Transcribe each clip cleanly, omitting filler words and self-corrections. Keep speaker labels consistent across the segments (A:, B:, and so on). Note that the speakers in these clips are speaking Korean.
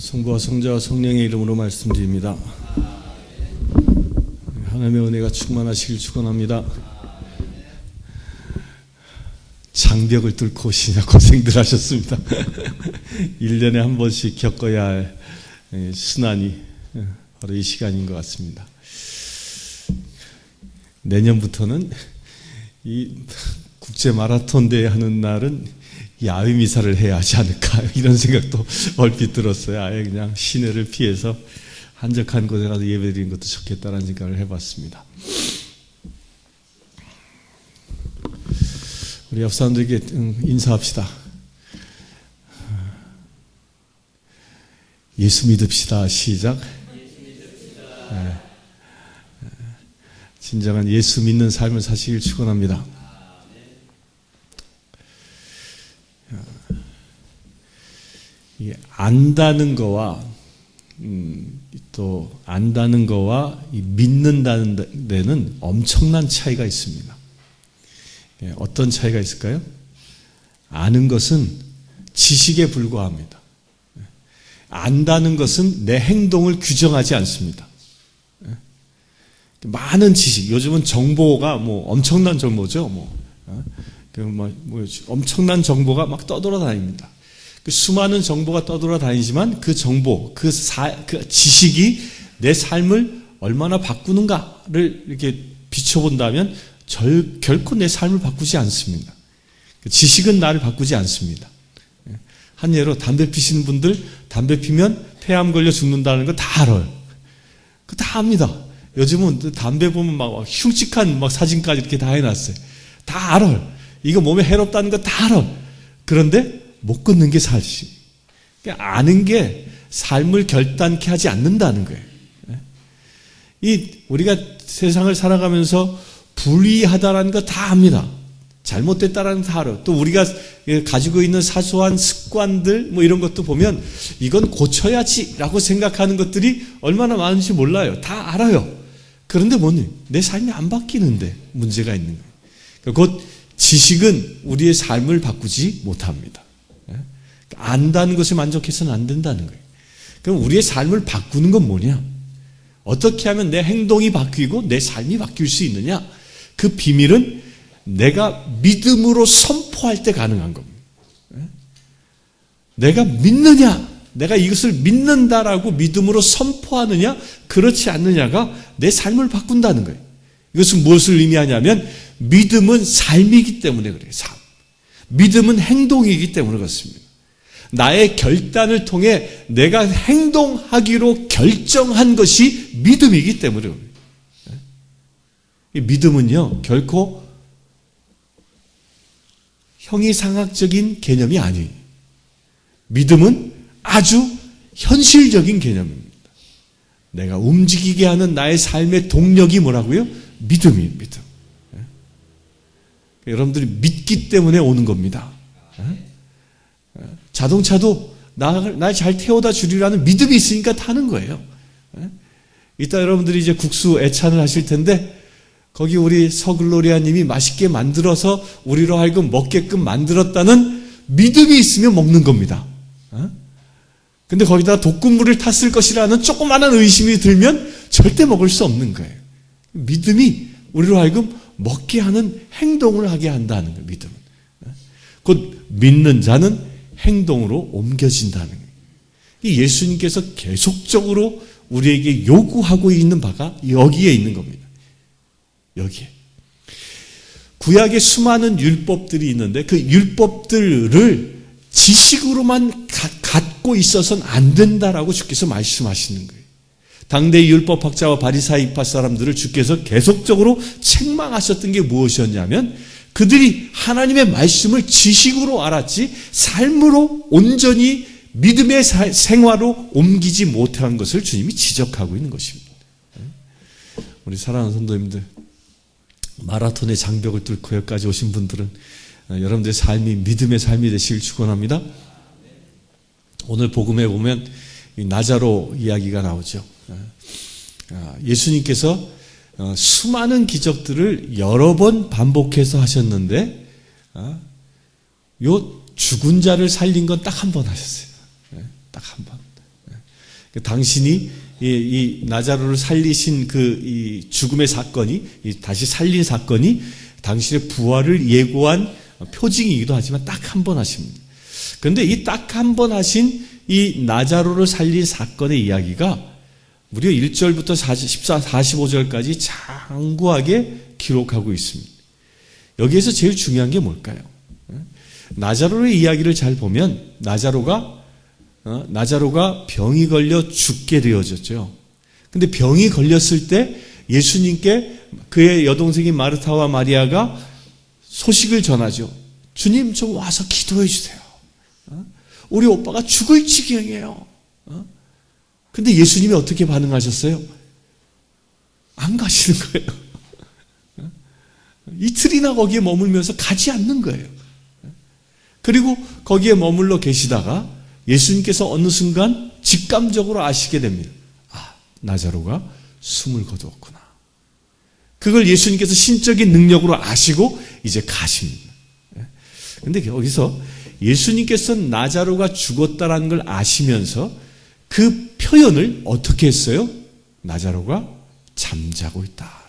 A: 성부와 성자와 성령의 이름으로 말씀드립니다. 하나님의 은혜가 충만하시길 축원합니다. 장벽을 뚫고 오시냐 고생들 하셨습니다. 1년에 한 번씩 겪어야 할 순환이 바로 이 시간인 것 같습니다. 내년부터는 이 국제 마라톤 대회 하는 날은 야외 미사를 해야 하지 않을까 이런 생각도 얼핏 들었어요. 아예 그냥 시내를 피해서 한적한 곳에 가서 예배드리는 것도 좋겠다는 생각을 해봤습니다. 우리 옆 사람들에게 인사합시다. 예수 믿읍시다. 시작. 네. 진정한 예수 믿는 삶을 사시길 축원합니다. 이게 안다는 거와 또 안다는 거와 믿는다는 데는 엄청난 차이가 있습니다. 어떤 차이가 있을까요? 아는 것은 지식에 불과합니다. 안다는 것은 내 행동을 규정하지 않습니다. 많은 지식, 요즘은 정보가 엄청난 정보죠. 엄청난 정보가 막 떠돌아다닙니다. 그 수많은 정보가 떠돌아다니지만 그 정보, 그 지식이 내 삶을 얼마나 바꾸는가를 이렇게 비춰본다면 결코 내 삶을 바꾸지 않습니다. 지식은 나를 바꾸지 않습니다. 한 예로 담배 피시는 분들, 담배 피면 폐암 걸려 죽는다는 거 다 알아요. 그거 다 압니다. 요즘은 담배 보면 막 흉측한 사진까지 이렇게 다 해놨어요. 다 알아요. 이거 몸에 해롭다는 거 다 알아요. 그런데 못 끊는 게 사실. 아는 게 삶을 결단케 하지 않는다는 거예요. 우리가 세상을 살아가면서 불의하다라는 거 다 압니다. 잘못됐다라는 거 다 알아요. 또 우리가 가지고 있는 사소한 습관들 이런 것도 보면 이건 고쳐야지라고 생각하는 것들이 얼마나 많은지 몰라요. 다 알아요. 그런데 내 삶이 안 바뀌는데 문제가 있는 거예요. 곧 지식은 우리의 삶을 바꾸지 못합니다. 안다는 것에 만족해서는 안 된다는 거예요. 그럼 우리의 삶을 바꾸는 건 뭐냐? 어떻게 하면 내 행동이 바뀌고 내 삶이 바뀔 수 있느냐? 그 비밀은 내가 믿음으로 선포할 때 가능한 겁니다. 내가 믿느냐? 내가 이것을 믿는다라고 믿음으로 선포하느냐? 그렇지 않느냐가 내 삶을 바꾼다는 거예요. 이것은 무엇을 의미하냐면 믿음은 삶이기 때문에 그래요. 삶. 믿음은 행동이기 때문에 그렇습니다. 나의 결단을 통해 내가 행동하기로 결정한 것이 믿음이기 때문에 그래요. 이 믿음은요, 결코 형이상학적인 개념이 아니에요. 믿음은 아주 현실적인 개념입니다. 내가 움직이게 하는 나의 삶의 동력이 뭐라고요? 믿음이에요, 믿음. 여러분들이 믿기 때문에 오는 겁니다. 자동차도 날 잘 태워다 주리라는 믿음이 있으니까 타는 거예요. 이따 여러분들이 이제 국수 애찬을 하실 텐데 거기 우리 서글로리아 님이 맛있게 만들어서 우리로 하여금 먹게끔 만들었다는 믿음이 있으면 먹는 겁니다. 근데 거기다 독극물을 탔을 것이라는 조그마한 의심이 들면 절대 먹을 수 없는 거예요. 믿음이 우리로 하여금 먹게 하는 행동을 하게 한다는 거예요. 믿음은. 곧 믿는 자는 행동으로 옮겨진다는 거예요. 예수님께서 계속적으로 우리에게 요구하고 있는 바가 여기에 있는 겁니다. 여기에. 구약에 수많은 율법들이 있는데 그 율법들을 지식으로만 갖고 있어서는 안 된다라고 주께서 말씀하시는 거예요. 당대의 율법학자와 바리사이 이파 사람들을 주께서 계속적으로 책망하셨던 게 무엇이었냐면 그들이 하나님의 말씀을 지식으로 알았지 삶으로 온전히 믿음의 생활로 옮기지 못한 것을 주님이 지적하고 있는 것입니다. 우리 사랑하는 성도님들, 마라톤의 장벽을 뚫고 여기까지 오신 분들은 여러분들의 삶이 믿음의 삶이 되시길 축원합니다. 오늘 복음에 보면 나자로 이야기가 나오죠. 예수님께서 수많은 기적들을 여러 번 반복해서 하셨는데 요 죽은 자를 살린 건 딱 한 번 하셨어요. 딱 한 번. 당신이 이 나자로를 살리신 이 죽음의 사건이, 다시 살린 사건이 당신의 부활을 예고한 표징이기도 하지만 딱 한 번 하십니다. 그런데 이 딱 한 번 하신 이 나자로를 살린 사건의 이야기가 무려 1절부터 45절까지 장구하게 기록하고 있습니다. 여기에서 제일 중요한 게 뭘까요? 나자로의 이야기를 잘 보면 나자로가 병이 걸려 죽게 되어졌죠. 근데 병이 걸렸을 때 예수님께 그의 여동생인 마르타와 마리아가 소식을 전하죠. 주님 좀 와서 기도해 주세요. 우리 오빠가 죽을 지경이에요. 근데 예수님이 어떻게 반응하셨어요? 안 가시는 거예요. 이틀이나 거기에 머물면서 가지 않는 거예요. 그리고 거기에 머물러 계시다가 예수님께서 어느 순간 직감적으로 아시게 됩니다. 아, 나자로가 숨을 거두었구나. 그걸 예수님께서 신적인 능력으로 아시고 이제 가십니다. 그런데 여기서 예수님께서 나자로가 죽었다는 걸 아시면서 그 표현을 어떻게 했어요? 나자로가 잠자고 있다.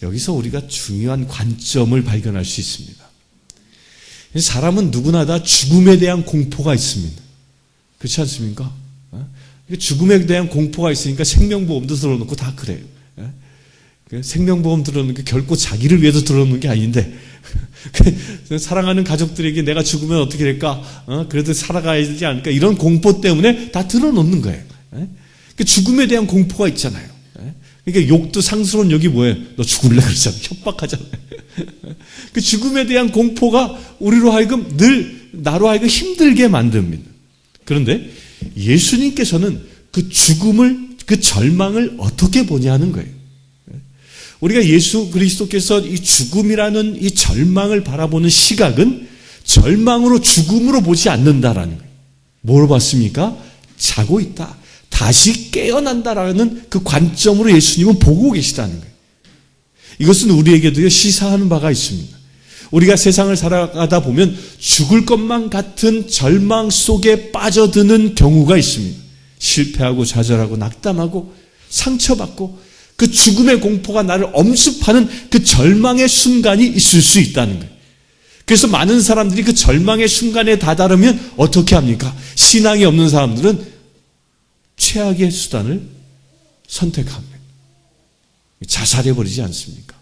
A: 여기서 우리가 중요한 관점을 발견할 수 있습니다. 사람은 누구나 다 죽음에 대한 공포가 있습니다. 그렇지 않습니까? 죽음에 대한 공포가 있으니까 생명보험도 들어놓고 다 그래요. 생명보험 들어놓는 게 결코 자기를 위해서 들어놓는 게 아닌데 사랑하는 가족들에게 내가 죽으면 어떻게 될까? 그래도 살아가야 되지 않을까? 이런 공포 때문에 다 들어놓는 거예요. 죽음에 대한 공포가 있잖아요. 그러니까 욕도 상스러운 욕이 뭐예요? 너 죽을래? 그러잖아요. 협박하잖아요. 그 죽음에 대한 공포가 우리로 하여금 나로 하여금 힘들게 만듭니다. 그런데 예수님께서는 그 죽음을, 그 절망을 어떻게 보냐는 거예요. 우리가 예수 그리스도께서 이 죽음이라는 이 절망을 바라보는 시각은 절망으로 죽음으로 보지 않는다라는 거예요. 뭐로 봤습니까? 자고 있다. 다시 깨어난다라는 그 관점으로 예수님은 보고 계시다는 거예요. 이것은 우리에게도 시사하는 바가 있습니다. 우리가 세상을 살아가다 보면 죽을 것만 같은 절망 속에 빠져드는 경우가 있습니다. 실패하고 좌절하고 낙담하고 상처받고 그 죽음의 공포가 나를 엄습하는 그 절망의 순간이 있을 수 있다는 거예요. 그래서 많은 사람들이 그 절망의 순간에 다다르면 어떻게 합니까? 신앙이 없는 사람들은 최악의 수단을 선택합니다. 자살해버리지 않습니까?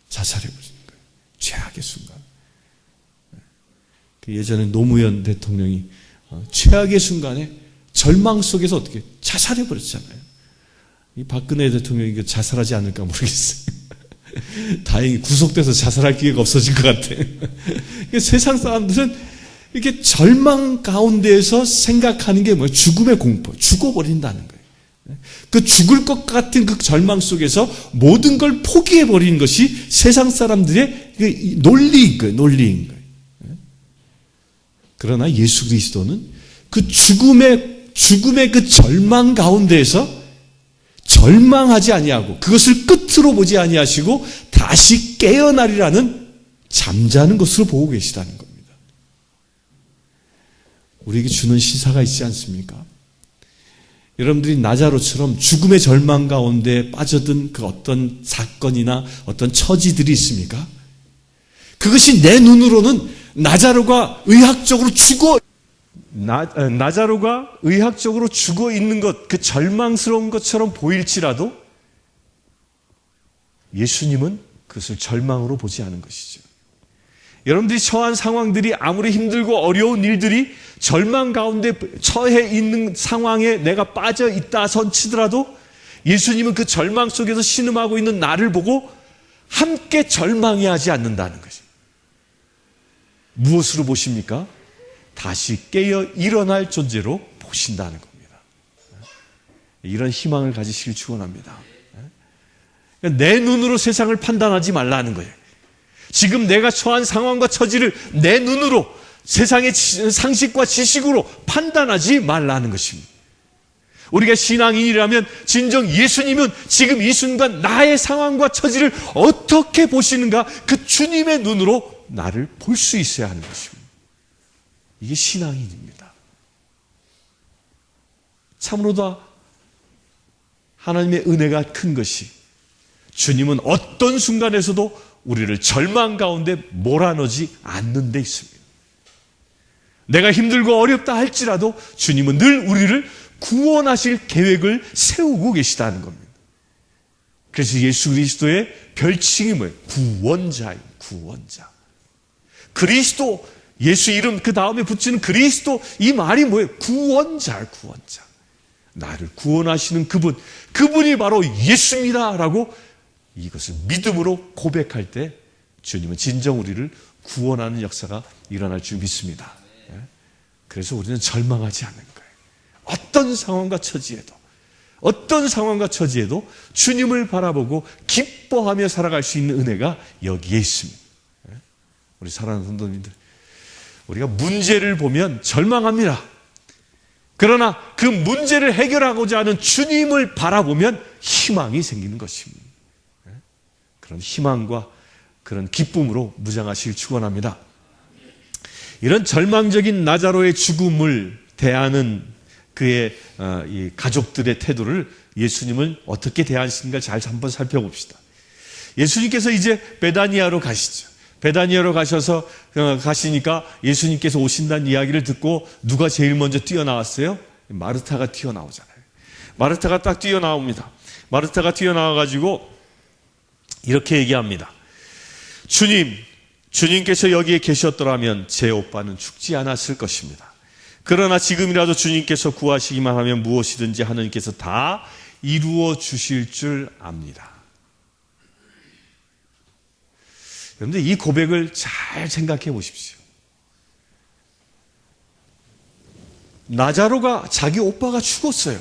A: 자살해버리는 거예요. 최악의 순간. 예전에 노무현 대통령이 최악의 순간에 절망 속에서 어떻게 자살해버렸잖아요. 이 박근혜 대통령이 자살하지 않을까 모르겠어요. 다행히 구속돼서 자살할 기회가 없어진 것 같아요. 세상 사람들은 이렇게 절망 가운데에서 생각하는 게 뭐예요? 죽음의 공포, 죽어버린다는 거예요. 그 죽을 것 같은 그 절망 속에서 모든 걸 포기해버리는 것이 세상 사람들의 그 논리인 거예요. 논리인 거예요. 그러나 예수 그리스도는 그 죽음의 그 절망 가운데에서 절망하지 아니하고 그것을 끝으로 보지 아니하시고 다시 깨어나리라는 잠자는 것으로 보고 계시다는 겁니다. 우리에게 주는 시사가 있지 않습니까? 여러분들이 나자로처럼 죽음의 절망 가운데 빠져든 그 어떤 사건이나 어떤 처지들이 있습니까? 그것이 내 눈으로는 나자로가 의학적으로 죽어 있는 것, 그 절망스러운 것처럼 보일지라도 예수님은 그것을 절망으로 보지 않은 것이죠. 여러분들이 처한 상황들이 아무리 힘들고 어려운 일들이 절망 가운데 처해 있는 상황에 내가 빠져 있다 선치더라도 예수님은 그 절망 속에서 신음하고 있는 나를 보고 함께 절망해 하지 않는다는 것이죠. 무엇으로 보십니까? 다시 깨어 일어날 존재로 보신다는 겁니다. 이런 희망을 가지시길 축원합니다. 내 눈으로 세상을 판단하지 말라는 거예요. 지금 내가 처한 상황과 처지를 내 눈으로 세상의 상식과 지식으로 판단하지 말라는 것입니다. 우리가 신앙인이라면 진정 예수님은 지금 이 순간 나의 상황과 처지를 어떻게 보시는가 그 주님의 눈으로 나를 볼 수 있어야 하는 것입니다. 이게 신앙인입니다. 참으로도 하나님의 은혜가 큰 것이 주님은 어떤 순간에서도 우리를 절망 가운데 몰아넣지 않는 데 있습니다. 내가 힘들고 어렵다 할지라도 주님은 늘 우리를 구원하실 계획을 세우고 계시다는 겁니다. 그래서 예수 그리스도의 별칭이 뭐예요? 구원자예요. 구원자. 그리스도, 예수 이름 그 다음에 붙이는 그리스도, 이 말이 뭐예요? 구원자예요. 구원자. 나를 구원하시는 그분이 바로 예수입니다 라고 이것을 믿음으로 고백할 때 주님은 진정 우리를 구원하는 역사가 일어날 줄 믿습니다. 그래서 우리는 절망하지 않는 거예요. 어떤 상황과 처지에도 주님을 바라보고 기뻐하며 살아갈 수 있는 은혜가 여기에 있습니다. 우리 사랑하는 성도님들, 우리가 문제를 보면 절망합니다. 그러나 그 문제를 해결하고자 하는 주님을 바라보면 희망이 생기는 것입니다. 그런 희망과 그런 기쁨으로 무장하시길 축원합니다. 이런 절망적인 나자로의 죽음을 대하는 그의 이 가족들의 태도를 예수님은 어떻게 대하시는가 잘 한번 살펴봅시다. 예수님께서 이제 베다니아로 가시죠. 베다니아로 가시니까 예수님께서 오신다는 이야기를 듣고 누가 제일 먼저 뛰어나왔어요? 마르타가 튀어나오잖아요. 마르타가 딱 뛰어나옵니다. 마르타가 뛰어나와가지고 이렇게 얘기합니다. 주님께서 여기에 계셨더라면 제 오빠는 죽지 않았을 것입니다. 그러나 지금이라도 주님께서 구하시기만 하면 무엇이든지 하나님께서 다 이루어 주실 줄 압니다. 여러분들 이 고백을 잘 생각해 보십시오. 나자로가 자기 오빠가 죽었어요.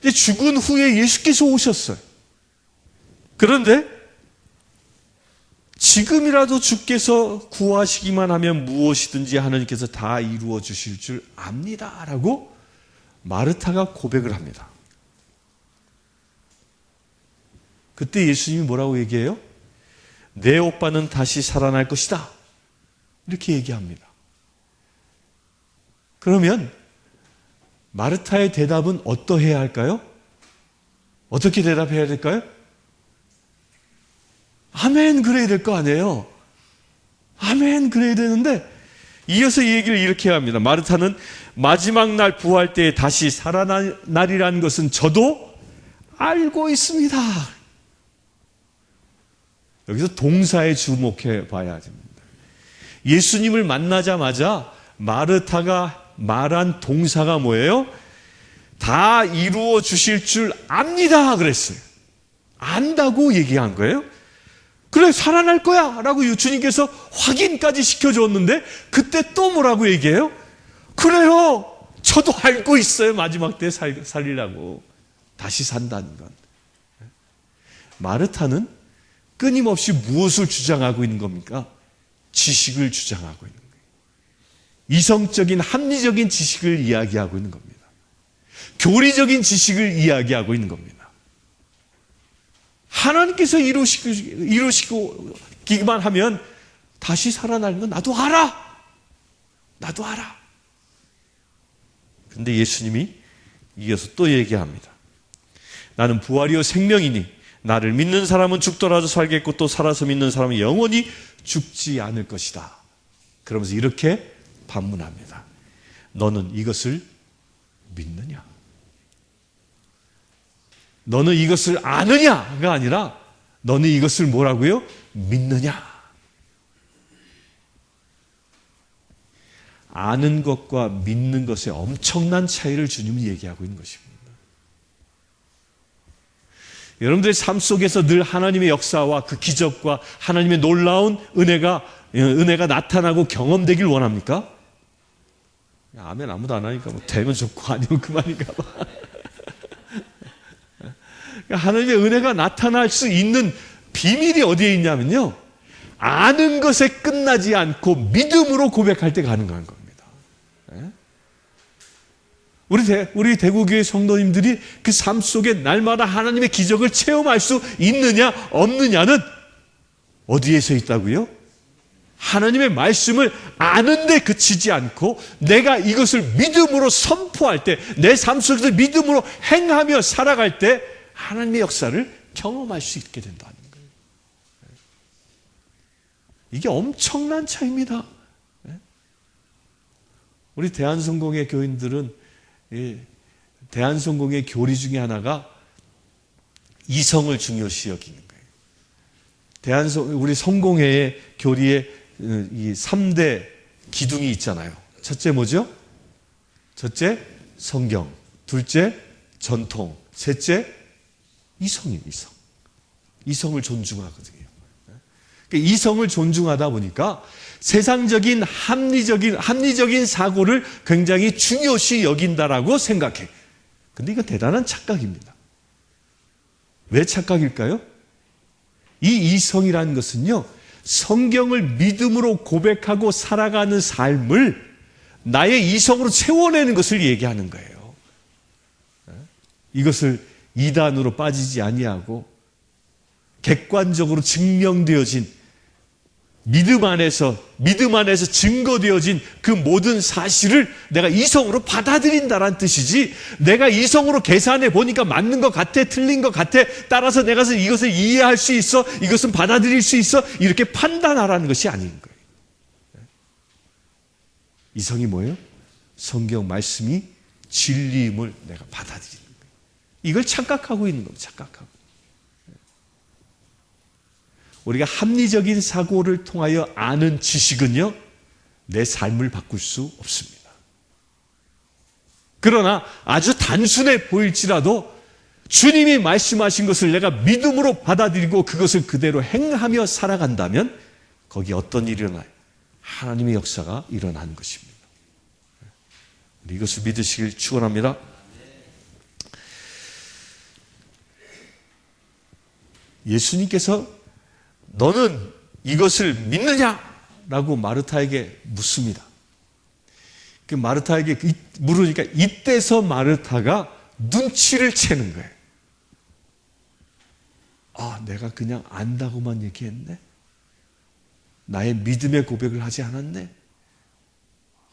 A: 근데 죽은 후에 예수께서 오셨어요. 그런데 지금이라도 주께서 구하시기만 하면 무엇이든지 하나님께서 다 이루어 주실 줄 압니다 라고 마르타가 고백을 합니다. 그때 예수님이 뭐라고 얘기해요? 내 오빠는 다시 살아날 것이다 이렇게 얘기합니다. 그러면 마르타의 대답은 어떠해야 할까요? 어떻게 대답해야 될까요? 아멘 그래야 될 거 아니에요. 아멘 그래야 되는데 이어서 이 얘기를 이렇게 합니다. 마르타는 마지막 날 부활 때에 다시 살아나리라는 것은 저도 알고 있습니다. 여기서 동사에 주목해 봐야 됩니다. 예수님을 만나자마자 마르타가 말한 동사가 뭐예요? 다 이루어 주실 줄 압니다 그랬어요. 안다고 얘기한 거예요. 그래 살아날 거야 라고 주님께서 확인까지 시켜줬는데 그때 또 뭐라고 얘기해요? 그래요 저도 알고 있어요. 마지막 때 살리라고 다시 산다는 건. 마르타는 끊임없이 무엇을 주장하고 있는 겁니까? 지식을 주장하고 있는 거예요. 이성적인 합리적인 지식을 이야기하고 있는 겁니다. 교리적인 지식을 이야기하고 있는 겁니다. 하나님께서 이루시기만 하면 다시 살아나는 건 나도 알아. 나도 알아. 근데 예수님이 이어서 또 얘기합니다. 나는 부활이요 생명이니 나를 믿는 사람은 죽더라도 살겠고 또 살아서 믿는 사람은 영원히 죽지 않을 것이다. 그러면서 이렇게 반문합니다. 너는 이것을 믿느냐? 너는 이것을 아느냐가 아니라 너는 이것을 뭐라고요? 믿느냐? 아는 것과 믿는 것의 엄청난 차이를 주님은 얘기하고 있는 것입니다. 여러분들의 삶 속에서 늘 하나님의 역사와 그 기적과 하나님의 놀라운 은혜가 나타나고 경험되길 원합니까? 아멘 아무도 안 하니까 뭐 되면 좋고 아니면 그만인가 봐. 하나님의 은혜가 나타날 수 있는 비밀이 어디에 있냐면요. 아는 것에 끝나지 않고 믿음으로 고백할 때 가능한 겁니다. 우리 대구교회 성도님들이 그 삶 속에 날마다 하나님의 기적을 체험할 수 있느냐 없느냐는 어디에서 있다고요? 하나님의 말씀을 아는데 그치지 않고 내가 이것을 믿음으로 선포할 때, 내 삶 속에서 믿음으로 행하며 살아갈 때 하나님의 역사를 경험할 수 있게 된다는 거예요. 이게 엄청난 차이입니다. 우리 대한성공회 교인들은 대한성공회 교리 중에 하나가 이성을 중요시 여기는 거예요. 우리 성공회의 교리에 이 3대 기둥이 있잖아요. 첫째 뭐죠? 첫째 성경, 둘째 전통, 셋째 이성이에요. 이성을 존중하거든요. 그러니까 이성을 존중하다 보니까 세상적인 합리적인 사고를 굉장히 중요시 여긴다라고 생각해. 근데 이거 대단한 착각입니다. 왜 착각일까요? 이 이성이라는 것은요, 성경을 믿음으로 고백하고 살아가는 삶을 나의 이성으로 채워내는 것을 얘기하는 거예요. 이것을 이단으로 빠지지 아니하고 객관적으로 증명되어진 믿음 안에서 증거되어진 그 모든 사실을 내가 이성으로 받아들인다는 뜻이지, 내가 이성으로 계산해 보니까 맞는 것 같아, 틀린 것 같아, 따라서 내가 이것을 이해할 수 있어, 이것은 받아들일 수 있어, 이렇게 판단하라는 것이 아닌 거예요. 이성이 뭐예요? 성경 말씀이 진리임을 내가 받아들이는 거예요. 이걸 착각하고 있는 겁니다. 착각하고. 우리가 합리적인 사고를 통하여 아는 지식은요, 내 삶을 바꿀 수 없습니다. 그러나 아주 단순해 보일지라도 주님이 말씀하신 것을 내가 믿음으로 받아들이고 그것을 그대로 행하며 살아간다면 거기에 어떤 일이 일어나요? 하나님의 역사가 일어나는 것입니다. 우리 이것을 믿으시길 축원합니다. 예수님께서 너는 이것을 믿느냐? 라고 마르타에게 묻습니다. 그 마르타에게 물으니까 이때서 마르타가 눈치를 채는 거예요. 아, 내가 그냥 안다고만 얘기했네? 나의 믿음의 고백을 하지 않았네?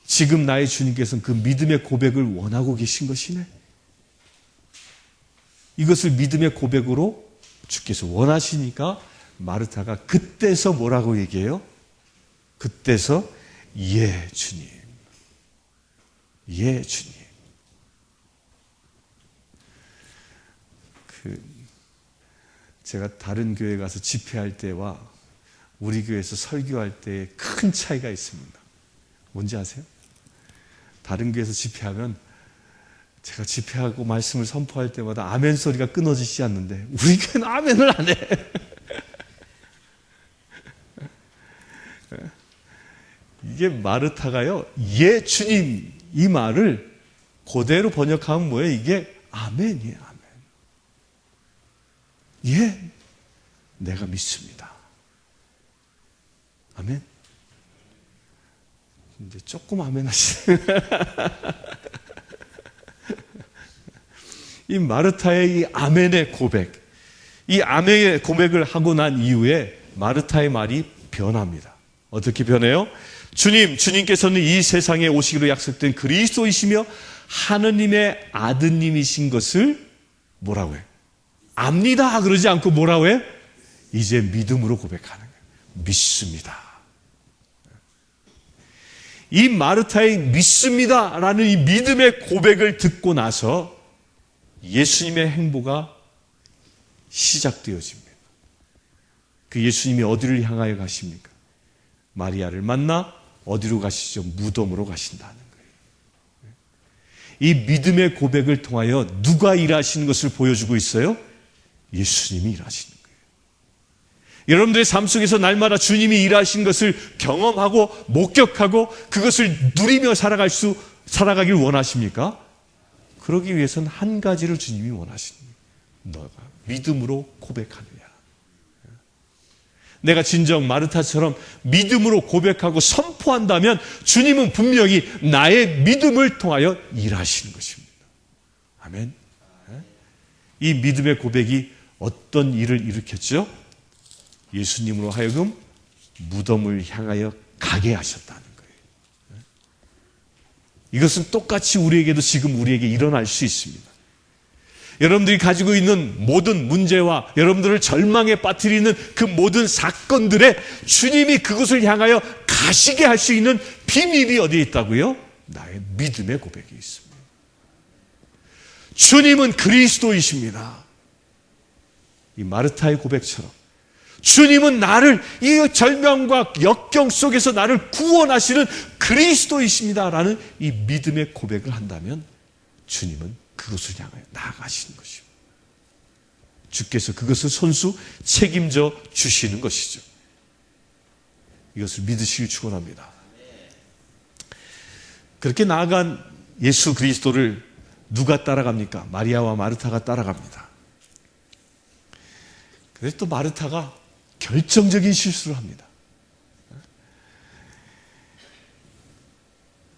A: 지금 나의 주님께서는 그 믿음의 고백을 원하고 계신 것이네? 이것을 믿음의 고백으로 주께서 원하시니까 마르타가 그때서 뭐라고 얘기해요? 그때서 예 주님, 예 주님. 제가 다른 교회 가서 집회할 때와 우리 교회에서 설교할 때에 큰 차이가 있습니다. 뭔지 아세요? 다른 교회에서 집회하면 제가 집회하고 말씀을 선포할 때마다 아멘 소리가 끊어지지 않는데 우리 교회는 아멘을 안 해. 이게 마르타가요, 예 주님 이 말을 그대로 번역하면 뭐예요? 이게 아멘이에요. 아멘. 예, 내가 믿습니다. 아멘. 이제 조금 아멘 하시네. 이 마르타의 이 아멘의 고백, 이 아멘의 고백을 하고 난 이후에 마르타의 말이 변합니다. 어떻게 변해요? 주님께서는 이 세상에 오시기로 약속된 그리스도이시며 하느님의 아드님이신 것을 뭐라고 해요? 압니다. 그러지 않고 뭐라고 해요? 이제 믿음으로 고백하는 거예요. 믿습니다. 이 마르타의 믿습니다라는 이 믿음의 고백을 듣고 나서 예수님의 행보가 시작되어집니다. 그 예수님이 어디를 향하여 가십니까? 마리아를 만나 어디로 가시죠? 무덤으로 가신다는 거예요. 이 믿음의 고백을 통하여 누가 일하시는 것을 보여주고 있어요? 예수님이 일하시는 거예요. 여러분들의 삶 속에서 날마다 주님이 일하신 것을 경험하고 목격하고 그것을 누리며 살아가길 원하십니까? 그러기 위해서는 한 가지를 주님이 원하시는 거예요. 너가 믿음으로 고백하느냐. 내가 진정 마르타처럼 믿음으로 고백하고 선포한다면 주님은 분명히 나의 믿음을 통하여 일하시는 것입니다. 아멘. 이 믿음의 고백이 어떤 일을 일으켰죠? 예수님으로 하여금 무덤을 향하여 가게 하셨다는 거예요. 이것은 똑같이 우리에게도 지금 우리에게 일어날 수 있습니다. 여러분들이 가지고 있는 모든 문제와 여러분들을 절망에 빠뜨리는 그 모든 사건들에 주님이 그것을 향하여 가시게 할 수 있는 비밀이 어디에 있다고요? 나의 믿음의 고백이 있습니다. 주님은 그리스도이십니다. 이 마르타의 고백처럼 주님은 나를 이 절망과 역경 속에서 나를 구원하시는 그리스도이십니다라는 이 믿음의 고백을 한다면 주님은 그것을 향하여 나아가시는 것입니다. 주께서 그것을 손수 책임져 주시는 것이죠. 이것을 믿으시길 축원합니다. 그렇게 나아간 예수 그리스도를 누가 따라갑니까? 마리아와 마르타가 따라갑니다. 그래서 또 마르타가 결정적인 실수를 합니다.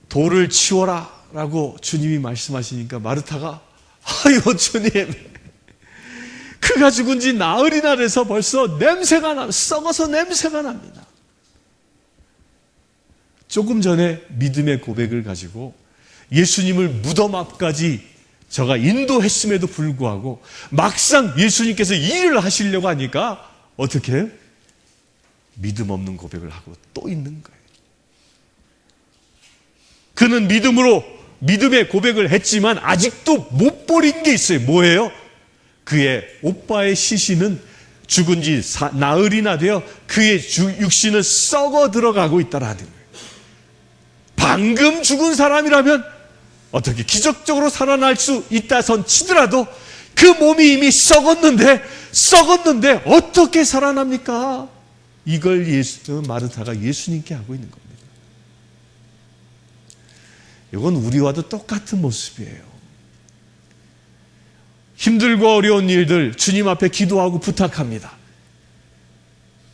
A: 돌을 치워라 라고 주님이 말씀하시니까 마르타가 아이고 주님, 그가 죽은 지 나흘이나 돼서 벌써 썩어서 냄새가 납니다. 조금 전에 믿음의 고백을 가지고 예수님을 무덤 앞까지 저가 인도했음에도 불구하고 막상 예수님께서 일을 하시려고 하니까 어떻게 해요? 믿음 없는 고백을 하고 또 있는 거예요. 그는 믿음의 고백을 했지만 아직도 못 버린 게 있어요. 뭐예요? 그의 오빠의 시신은 죽은 지 나흘이나 되어 그의 육신은 썩어 들어가고 있다라는 거예요. 방금 죽은 사람이라면 어떻게 기적적으로 살아날 수 있다선 치더라도 그 몸이 이미 썩었는데 어떻게 살아납니까? 이걸 마르타가 예수님께 하고 있는 겁니다. 이건 우리와도 똑같은 모습이에요. 힘들고 어려운 일들 주님 앞에 기도하고 부탁합니다.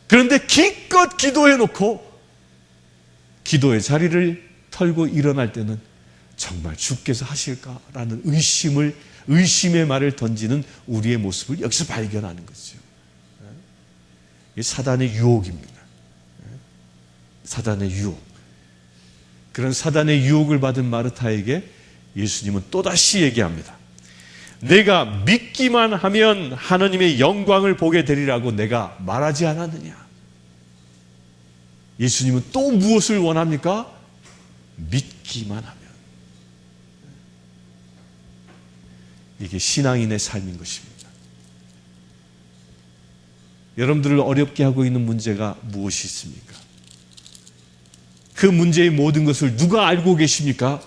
A: 그런데 기껏 기도해놓고 기도의 자리를 털고 일어날 때는 정말 주께서 하실까라는 의심의 말을 던지는 우리의 모습을 여기서 발견하는 거죠. 이게 사단의 유혹입니다. 사단의 유혹. 그런 사단의 유혹을 받은 마르타에게 예수님은 또다시 얘기합니다. 내가 믿기만 하면 하나님의 영광을 보게 되리라고 내가 말하지 않았느냐. 예수님은 또 무엇을 원합니까? 믿기만 하면. 이게 신앙인의 삶인 것입니다. 여러분들을 어렵게 하고 있는 문제가 무엇이 있습니까? 그 문제의 모든 것을 누가 알고 계십니까?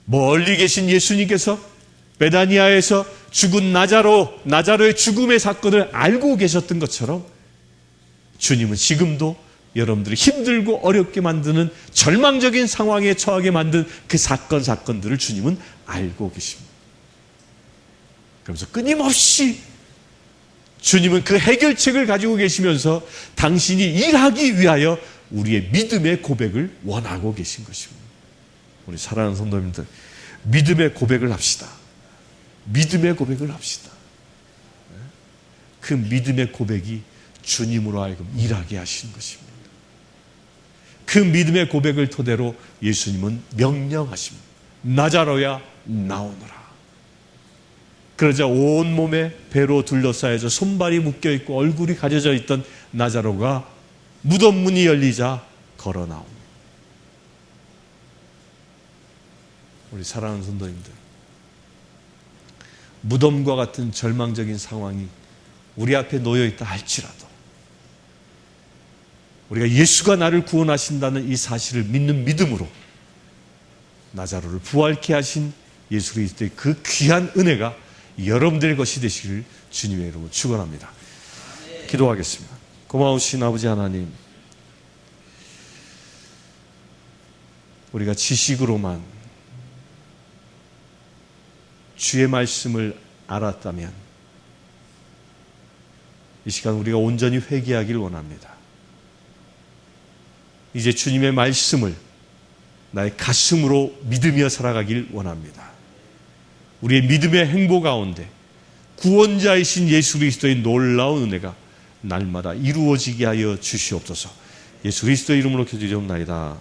A: 멀리 계신 예수님께서 베다니아에서 죽은 나자로의 죽음의 사건을 알고 계셨던 것처럼 주님은 지금도 여러분들이 힘들고 어렵게 만드는 절망적인 상황에 처하게 만든 그 사건들을 주님은 알고 계십니다. 그러면서 끊임없이 주님은 그 해결책을 가지고 계시면서 당신이 일하기 위하여 우리의 믿음의 고백을 원하고 계신 것입니다. 우리 사랑하는 성도님들, 믿음의 고백을 합시다. 믿음의 고백을 합시다. 그 믿음의 고백이 주님으로 하여금 일하게 하신 것입니다. 그 믿음의 고백을 토대로 예수님은 명령하십니다. 나자로야 나오너라. 그러자 온몸에 배로 둘러싸여져 손발이 묶여있고 얼굴이 가려져 있던 나자로가 무덤 문이 열리자 걸어 나옵니다. 우리 사랑하는 성도님들, 무덤과 같은 절망적인 상황이 우리 앞에 놓여있다 할지라도 우리가 예수가 나를 구원하신다는 이 사실을 믿는 믿음으로 나자로를 부활케 하신 예수 그리스도의 그 귀한 은혜가 여러분들의 것이 되시기를 주님의 이름으로 축원합니다. 기도하겠습니다. 고마우신 아버지 하나님, 우리가 지식으로만 주의 말씀을 알았다면 이 시간 우리가 온전히 회개하길 원합니다. 이제 주님의 말씀을 나의 가슴으로 믿으며 살아가길 원합니다. 우리의 믿음의 행보 가운데 구원자이신 예수 그리스도의 놀라운 은혜가 날마다 이루어지게 하여 주시옵소서.
B: 예수 그리스도의 이름으로 기도드리옵나이다.